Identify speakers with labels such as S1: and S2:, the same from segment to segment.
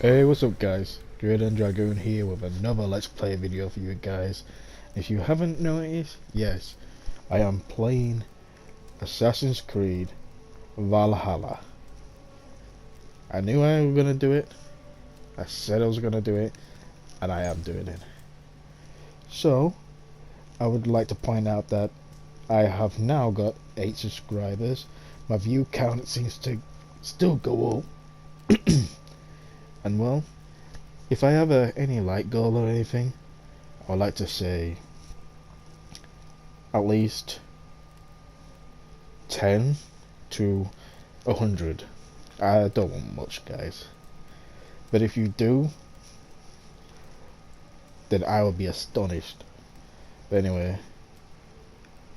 S1: Hey, what's up guys? Dread Dragoon here with another Let's Play video for you guys. If you haven't noticed, yes, I am playing Assassin's Creed Valhalla. I knew I was gonna do it. I said I was gonna do it, and I am doing it. So, I would like to point out that I have now got 8 subscribers. My view count seems to still go up. And well, if I have any like goal or anything, I'd like to say at least 10 to 100. I don't want much, guys, but if you do, then I will be astonished. But anyway,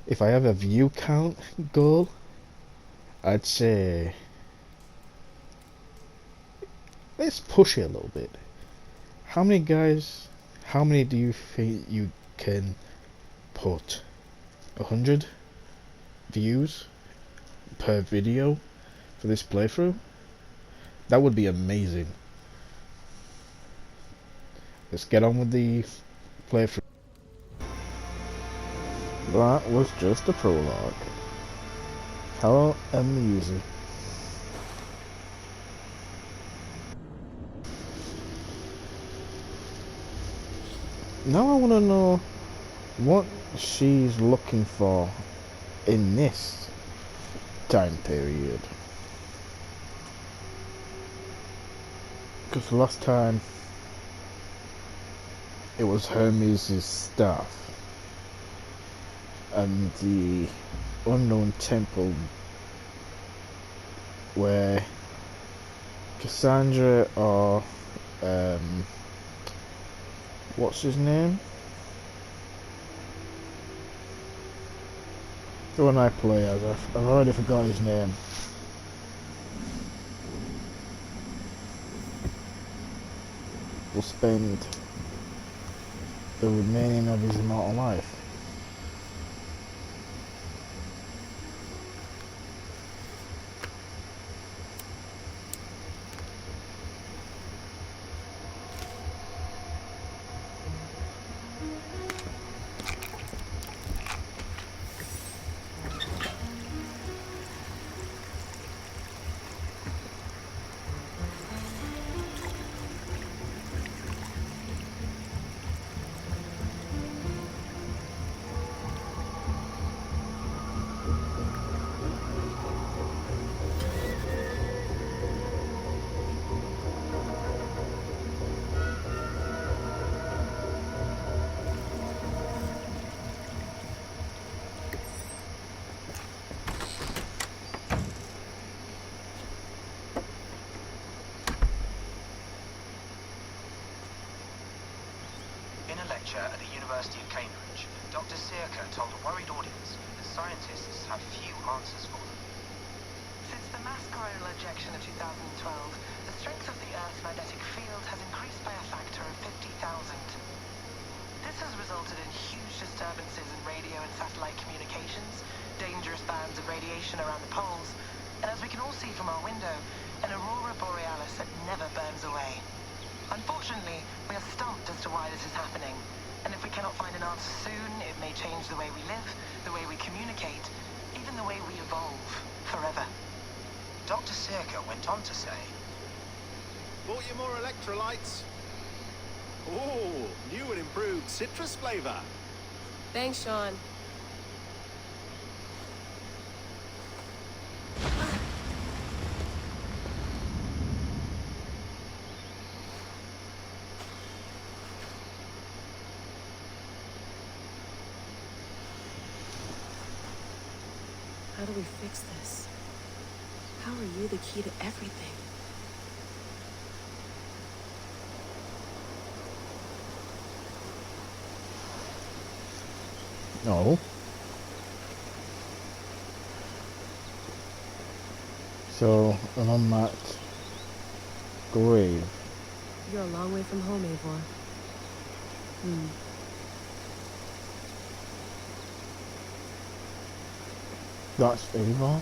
S1: if I have a view count goal, I'd say let's push it a little bit. How many do you think you can put? 100 views per video for this playthrough? That would be amazing. Let's get on with the playthrough. That was just a prologue. How amusing. Now I want to know what she's looking for in this time period. Because last time it was Hermes' staff and the unknown temple where Cassandra or what's his name? The one I play as, I've already forgot his name. Will spend the remaining of his immortal life.
S2: In a lecture at the University of Cambridge, Dr. Searca told a worried audience that scientists have few answers for them.
S3: Since the mass coronal ejection of 2012, the strength of the Earth's magnetic field has increased by a factor of 50,000. This has resulted in huge disturbances in radio and satellite communications, dangerous bands of radiation around the poles, and as we can all see from our window, an aurora borealis that never burns away. Unfortunately, we are stumped as to why this is happening, and if we cannot find an answer soon, it may change the way we live, the way we communicate, even the way we evolve, forever.
S2: Dr. Searca went on to say,
S4: Bought you more electrolytes? Oh, new and improved citrus flavor.
S5: Thanks, Sean. How do we fix this? How are you the key to everything?
S1: No. So, an unmarked grave.
S5: You're a long way from home, Eivor.
S1: That's Ava.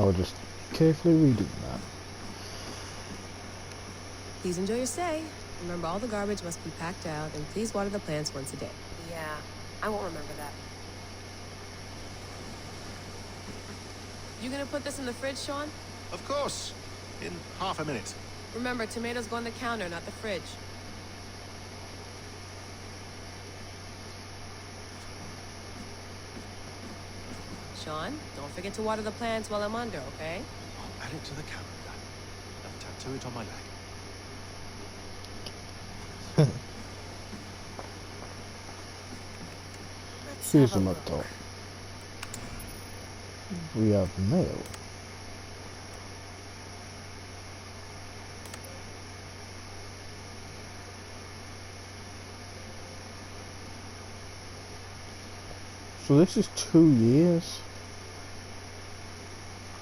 S1: I will just carefully reading that.
S5: Please enjoy your stay. Remember, all the garbage must be packed out, and please water the plants once a day. Yeah, I won't remember that. You gonna put this in the fridge, Sean?
S4: Of course. In half a minute.
S5: Remember, tomatoes go on the counter, not the fridge. Sean, don't forget to water the plants while I'm under, okay?
S4: I'll add it to the calendar and tattoo it on my leg.
S5: Let's
S1: Here's
S5: have
S1: the
S5: a
S1: laptop.
S5: look.
S1: We have mail. So this is 2 years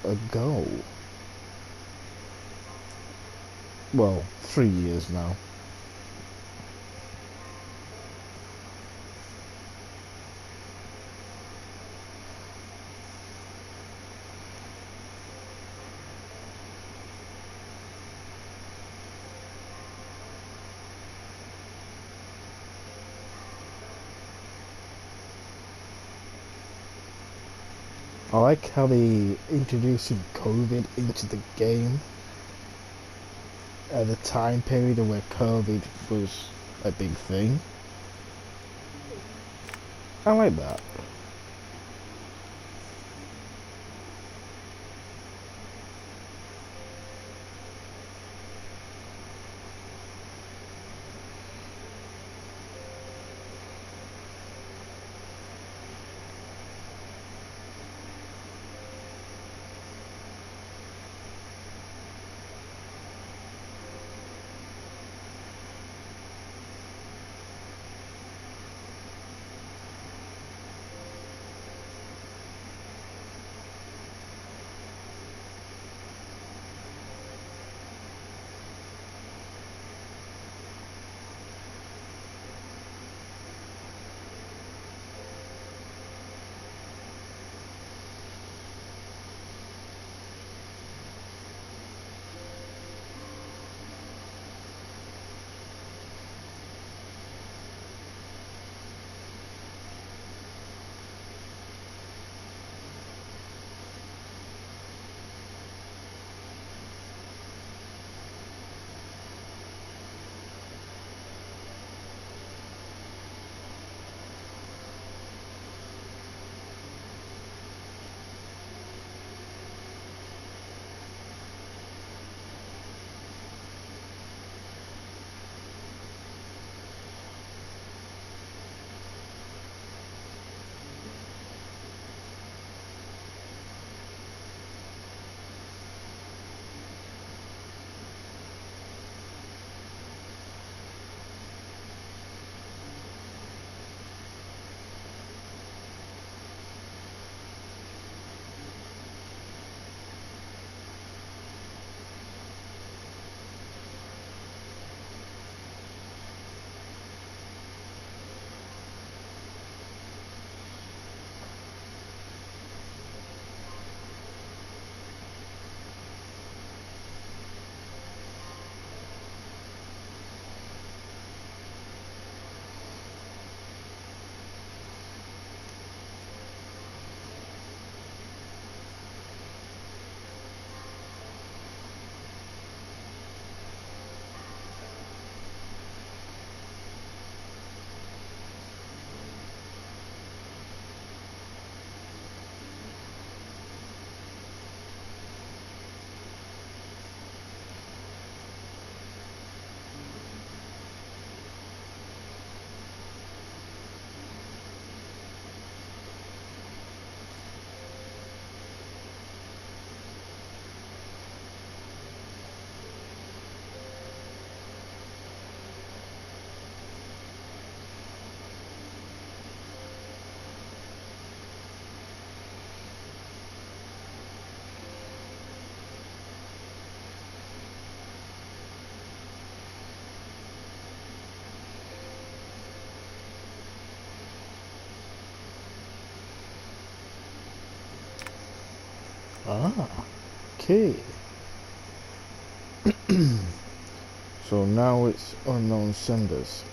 S1: ago. Well, 3 years now. I like how they introducing COVID into the game at a time period where COVID was a big thing. I like that. Ah, okay. So now it's unknown senders.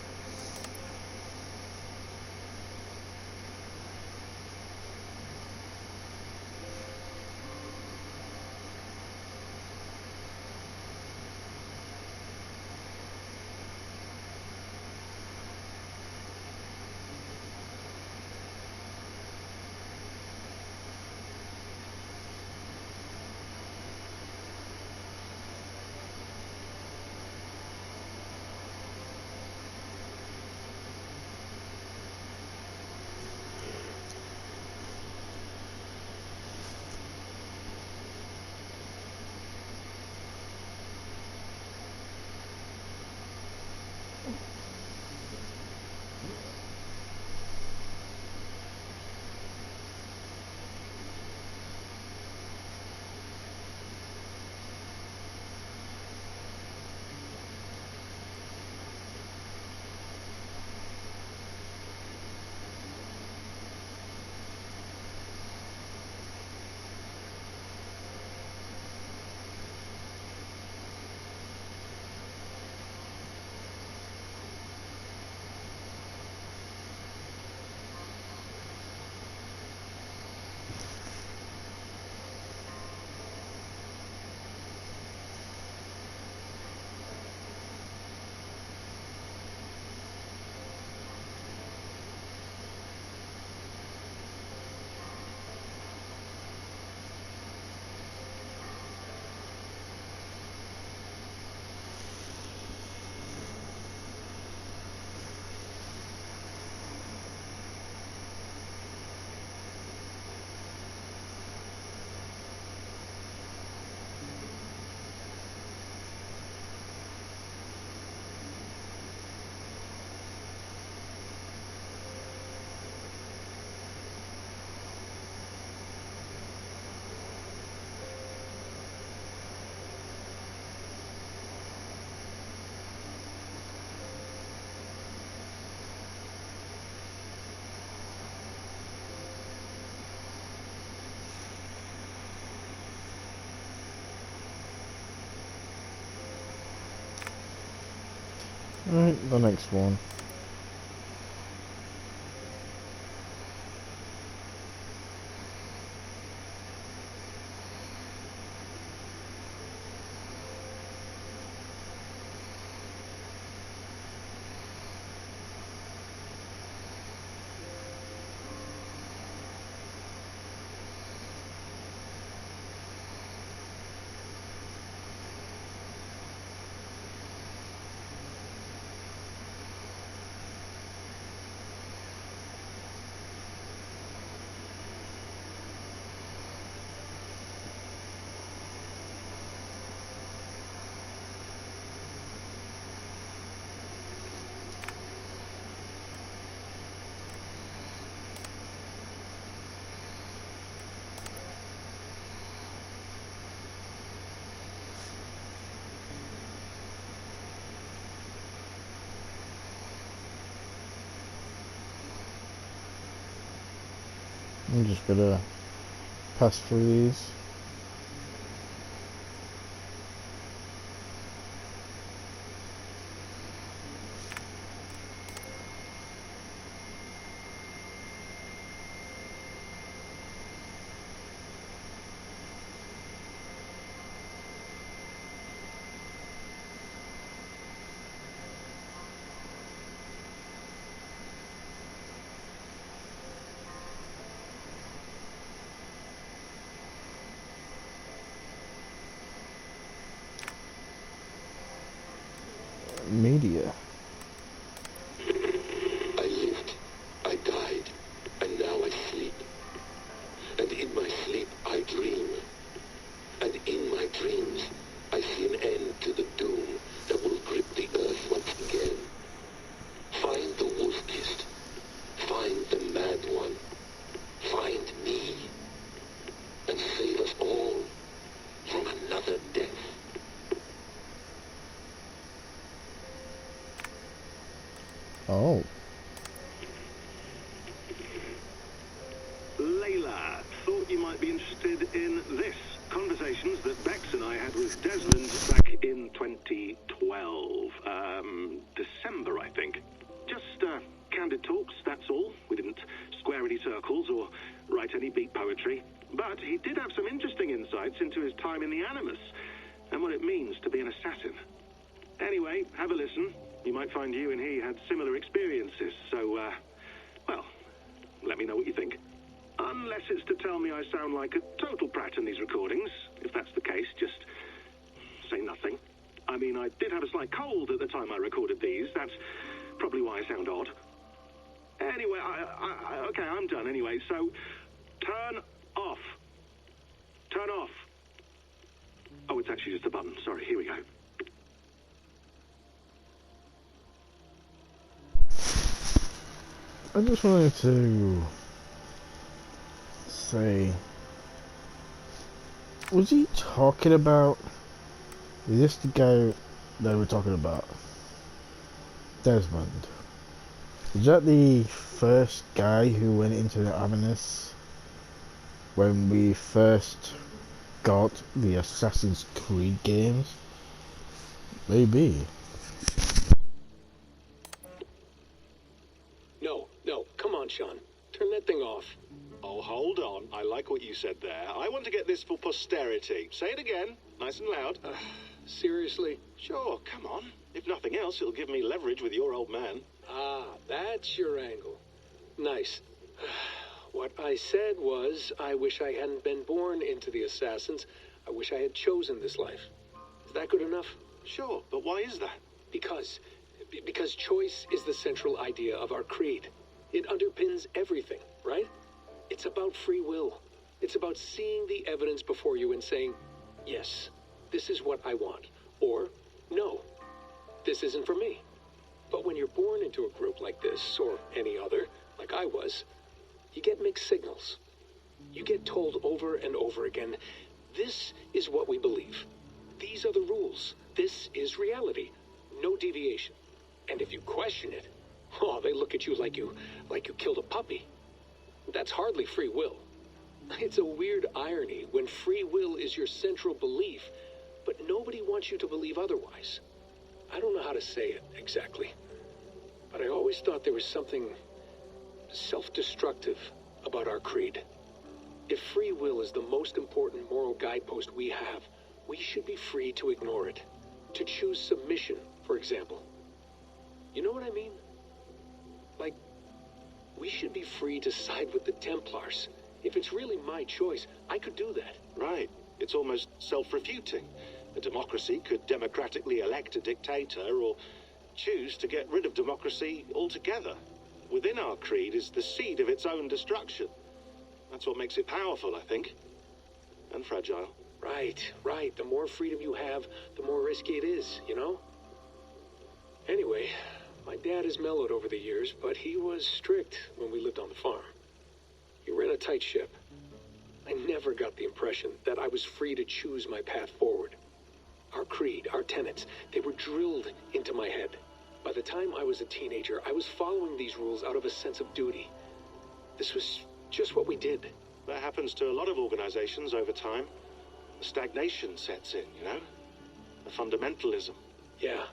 S1: Right, the next one. I'm just gonna pass through these. Media.
S6: I lived, I died, and now I sleep. And in my sleep I dream. And in my dreams I see an end to the doom that will grip the earth once again. Find the wolf-kissed. Find the mad one. Find me. And save us all from another death.
S1: Oh.
S7: Layla, thought you might be interested in this.
S4: Desmond, back in 2012, December, I think. Just candid talks, that's all. We didn't square any circles or write any beat poetry. But he did have some interesting insights into his time in the Animus and what it means to be an assassin. Anyway, have a listen. You might find you and he had similar experiences, so, well, let me know what you think. Unless it's to tell me I sound like a total prat in these recordings. If that's the case, just say nothing. I mean, I did have a slight cold at the time I recorded these. That's probably why I sound odd. Anyway, okay, I'm done anyway, so turn off. Turn off. Oh, it's actually just a button. Sorry, here we go.
S1: I just wanted to say, was he talking about, is this the guy that we're talking about? Desmond. Is that the first guy who went into the Animus when we first got the Assassin's Creed games? Maybe.
S7: No, come on, Sean. Turn that thing off.
S4: Oh, hold on. I like what you said there. I want to get this for posterity. Say it again, nice and loud.
S7: Seriously?
S4: Sure, come on. If nothing else, it'll give me leverage with your old man.
S7: Ah, that's your angle. Nice. What I said was, I wish I hadn't been born into the Assassins. I wish I had chosen this life. Is that good enough?
S4: Sure, but why is that?
S7: Because choice is the central idea of our creed. It underpins everything, right? It's about free will. It's about seeing the evidence before you and saying, yes, this is what I want. Or, no, this isn't for me. But when you're born into a group like this, or any other, like I was, you get mixed signals. You get told over and over again, this is what we believe. These are the rules. This is reality. No deviation. And if you question it, oh, they look at you like you killed a puppy. That's hardly free will. It's a weird irony when free will is your central belief, but nobody wants you to believe otherwise. I don't know how to say it exactly, but I always thought there was something self-destructive about our creed. If free will is the most important moral guidepost we have, we should be free to ignore it. To choose submission, for example. You know what I mean? Like, we should be free to side with the Templars. If it's really my choice, I could do that.
S4: Right. It's almost self-refuting. A democracy could democratically elect a dictator or choose to get rid of democracy altogether. Within our creed is the seed of its own destruction. That's what makes it powerful, I think. And fragile.
S7: Right. The more freedom you have, the more risky it is, you know? Anyway, my dad has mellowed over the years, but he was strict when we lived on the farm. He ran a tight ship. I never got the impression that I was free to choose my path forward. Our creed, our tenets, they were drilled into my head. By the time I was a teenager, I was following these rules out of a sense of duty. This was just what we did.
S4: That happens to a lot of organizations over time. Stagnation sets in, you know? A fundamentalism.
S7: Yeah.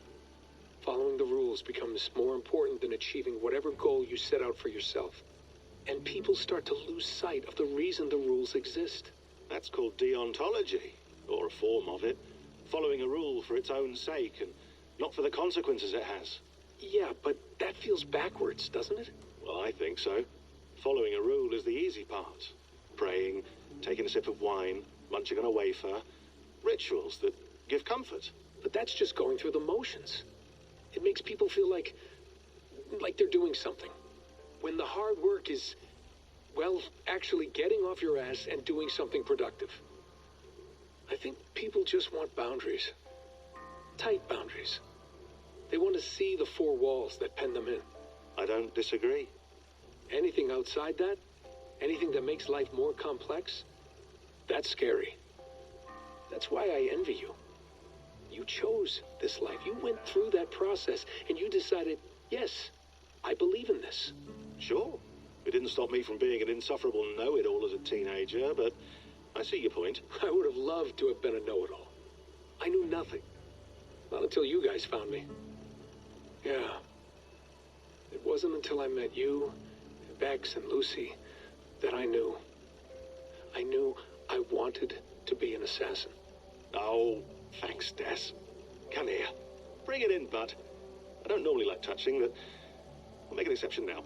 S7: Following the rules becomes more important than achieving whatever goal you set out for yourself. And people start to lose sight of the reason the rules exist.
S4: That's called deontology, or a form of it. Following a rule for its own sake and not for the consequences it has.
S7: Yeah, but that feels backwards, doesn't it?
S4: Well, I think so. Following a rule is the easy part. Praying, taking a sip of wine, munching on a wafer. Rituals that give comfort.
S7: But that's just going through the motions. It makes people feel like they're doing something. When the hard work is, well, actually getting off your ass and doing something productive. I think people just want boundaries. Tight boundaries. They want to see the four walls that pen them in.
S4: I don't disagree.
S7: Anything outside that, anything that makes life more complex, that's scary. That's why I envy you. You chose this life. You went through that process and you decided, yes, I believe in this.
S4: Sure. It didn't stop me from being an insufferable know-it-all as a teenager, but I see your point.
S7: I would have loved to have been a know-it-all. I knew nothing. Not until you guys found me. Yeah. It wasn't until I met you, and Bex and Lucy, that I knew. I knew I wanted to be an assassin.
S8: Oh, thanks, Des. Come here. Bring it in, bud. I don't normally like touching, but I'll make an exception now.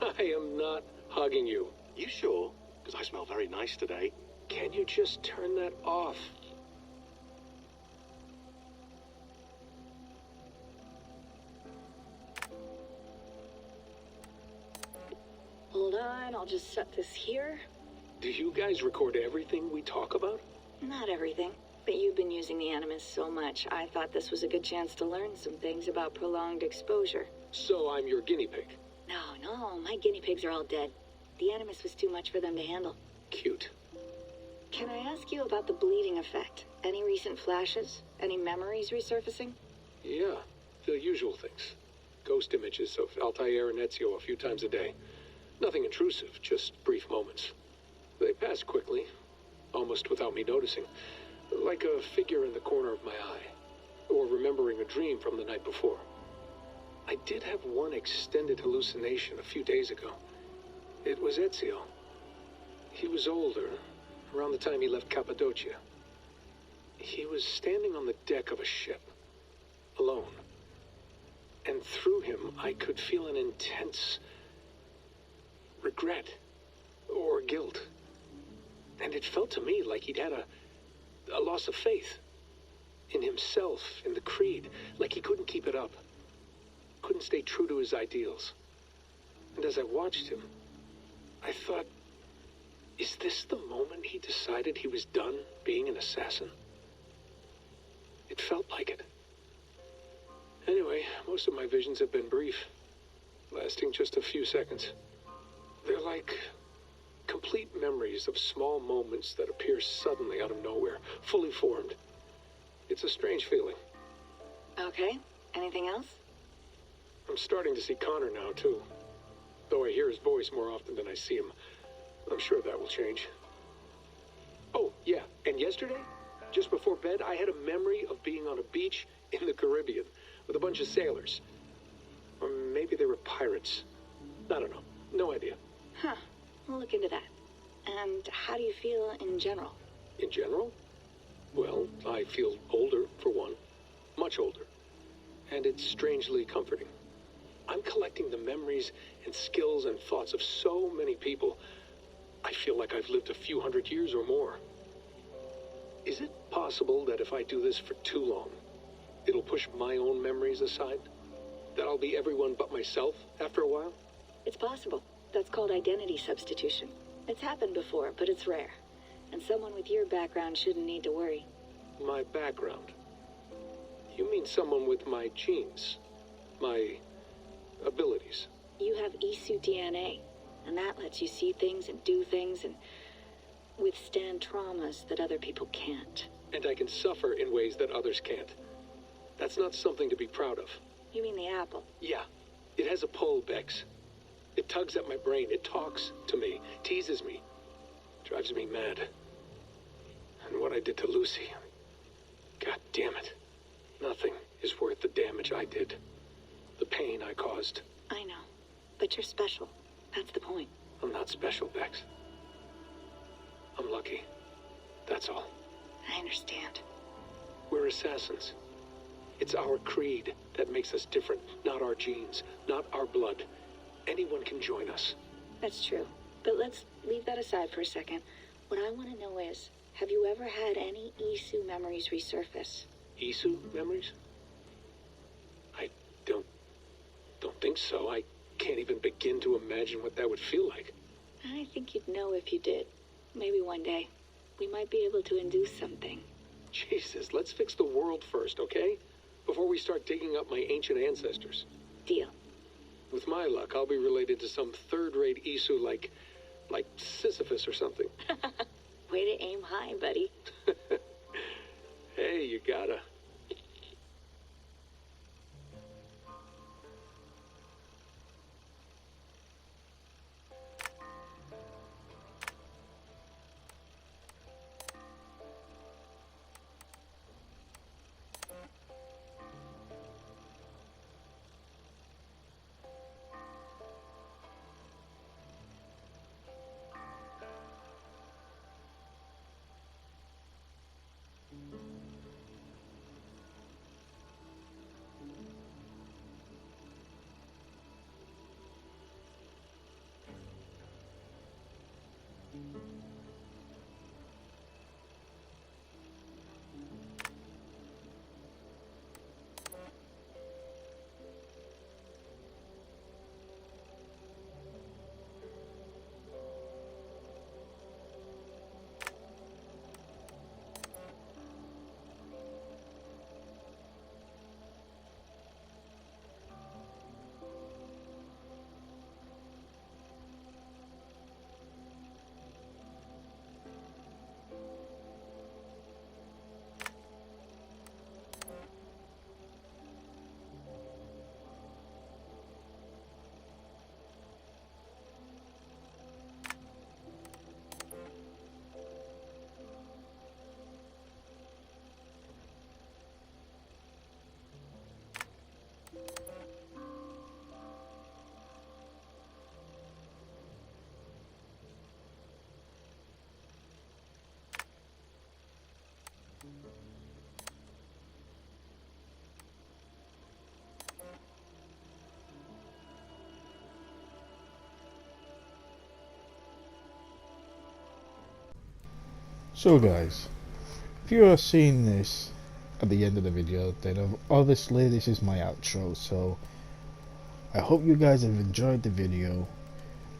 S7: I am not hugging you.
S8: You sure? Because I smell very nice today.
S7: Can you just turn that off?
S9: Hold on, I'll just set this here.
S7: Do you guys record everything we talk about?
S9: Not everything, but you've been using the Animus so much, I thought this was a good chance to learn some things about prolonged exposure.
S7: So I'm your guinea pig.
S9: No, my guinea pigs are all dead. The Animus was too much for them to handle.
S7: Cute.
S9: Can I ask you about the bleeding effect? Any recent flashes? Any memories resurfacing?
S7: Yeah, the usual things. Ghost images of Altair and Ezio a few times a day. Nothing intrusive, just brief moments. They pass quickly, almost without me noticing. Like a figure in the corner of my eye. Or remembering a dream from the night before. I did have one extended hallucination a few days ago. It was Ezio. He was older, around the time he left Cappadocia. He was standing on the deck of a ship, alone. And through him, I could feel an intense regret or guilt. And it felt to me like he'd had a loss of faith in himself, in the Creed, like he couldn't keep it up, couldn't stay true to his ideals. And as I watched him, I thought, is this the moment he decided he was done being an assassin? It felt like it. Anyway, most of my visions have been brief, lasting just a few seconds. They're like complete memories of small moments that appear suddenly out of nowhere, fully formed. It's a strange feeling.
S9: Okay, anything else?
S7: I'm starting to see Connor now, too. Though I hear his voice more often than I see him. I'm sure that will change. Oh, yeah, and yesterday, just before bed, I had a memory of being on a beach in the Caribbean with a bunch of sailors. Or maybe they were pirates. I don't know. No idea.
S9: Huh, we'll look into that. And how do you feel in general?
S7: In general? Well, I feel older, for one. Much older. And it's strangely comforting. I'm collecting the memories and skills and thoughts of so many people. I feel like I've lived a few hundred years or more. Is it possible that if I do this for too long, it'll push my own memories aside? That I'll be everyone but myself after a while?
S9: It's possible. That's called identity substitution. It's happened before, but it's rare. And someone with your background shouldn't need to worry.
S7: My background? You mean someone with my genes? My abilities?
S9: You have Isu DNA, and that lets you see things and do things and withstand traumas that other people can't.
S7: And I can suffer in ways that others can't. That's not something to be proud of.
S9: You mean the apple?
S7: Yeah. It has a pull, Bex. It tugs at my brain. It talks to me, teases me, drives me mad. And what I did to Lucy, God damn it. Nothing is worth the damage I did. The pain I caused.
S9: I know, but you're special. That's the point.
S7: I'm not special, Bex. I'm lucky. That's all.
S9: I understand.
S7: We're assassins. It's our creed that makes us different, not our genes, not our blood. Anyone can join us.
S9: That's true. But let's leave that aside for a second. What I want to know is, have you ever had any Isu memories resurface?
S7: Isu memories? I don't think so. I can't even begin to imagine what that would feel like.
S9: I think you'd know if you did. Maybe one day. We might be able to induce something.
S7: Jesus, let's fix the world first, okay? Before we start digging up my ancient ancestors.
S9: Deal.
S7: With my luck, I'll be related to some third-rate Isu like Sisyphus or something.
S9: Way to aim high, buddy.
S7: Hey, you gotta.
S1: So guys, if you are seeing this at the end of the video, then obviously this is my outro. So I hope you guys have enjoyed the video.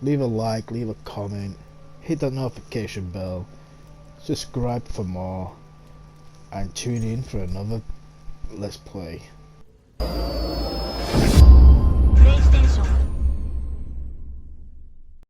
S1: Leave a like, leave a comment, hit that notification bell, subscribe for more, and tune in for another Let's Play.